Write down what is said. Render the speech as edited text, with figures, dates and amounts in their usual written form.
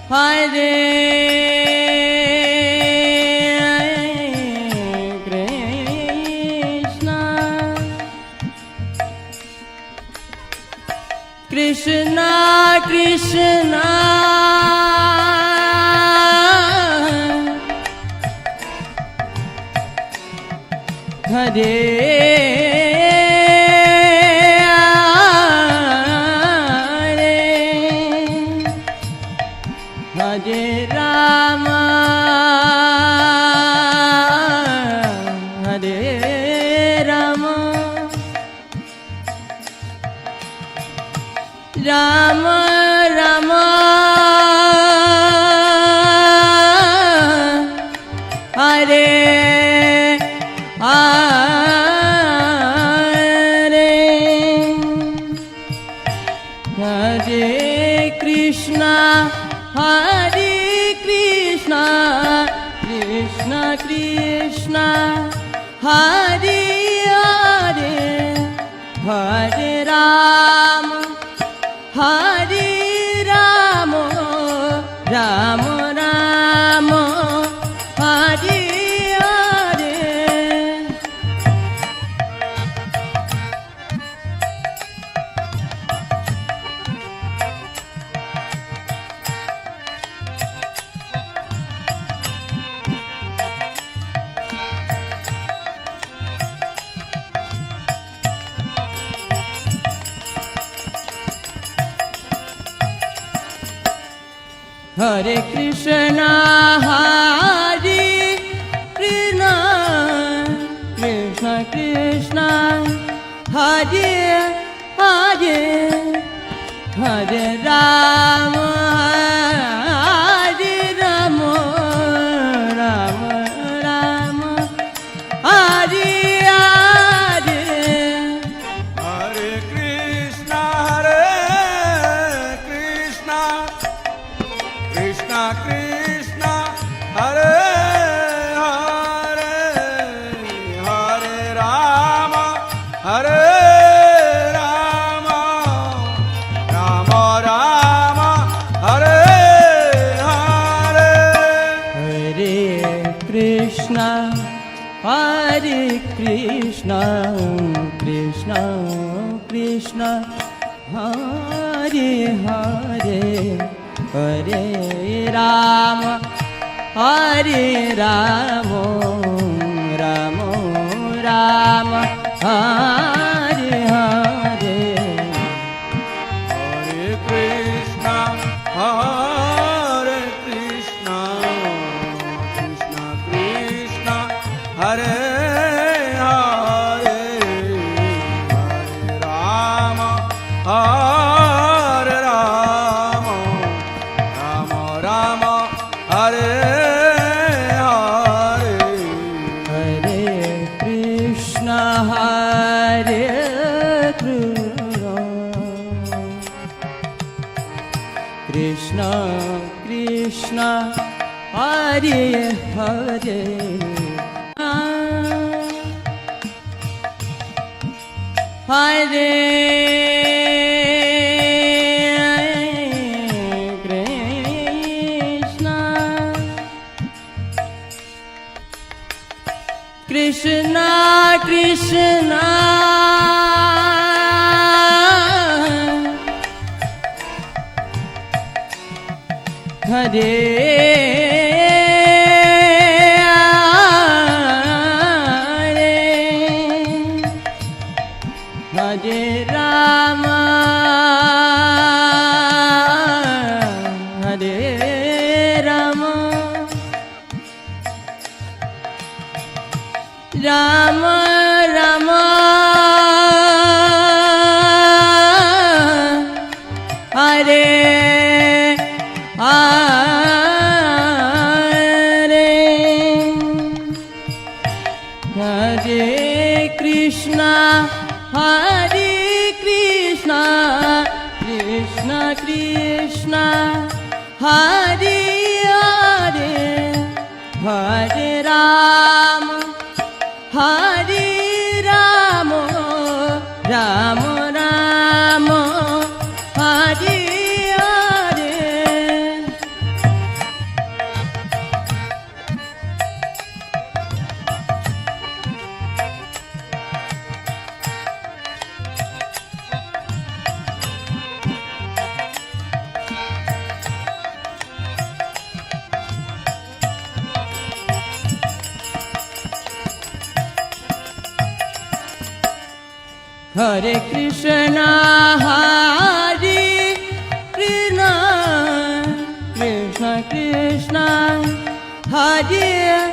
Hare Krishna Krishna Hare Hare Rama Hare Rama Rama Rama Hare Hare Hare Krishna Hare Krishna Krishna Krishna Hare Hare Hare Rama Hare Rama Rama Rama Hare Hare Hare Krishna Hare Krishna Krishna Krishna Hare Hare Hare Rama Hare Rama Rama Rama Hare Hare Hare Krishna Krishna Krishna Hare Hare Hare Rama Hare Rama Rama Rama Hare Hare Hare Krishna Krishna Krishna Hare Hare Hare Rama Hare Rama Rama Rama Hare Hare Hare Krishna Krishna Krishna Hare Hare Hare Rama Hare Rama Rama Rama Hare Hare Hare Krishna Krishna Krishna Hare Hare Hare Krishna Krishna Hare Hare Rama Hare Rama Rama Rama Hare Hare Hare Krishna Krishna Krishna Hare Hare Hare Rama Hare Rama Rama Rama Hare Hare Hare Krishna, Hare Krishna, Krishna Krishna, Hare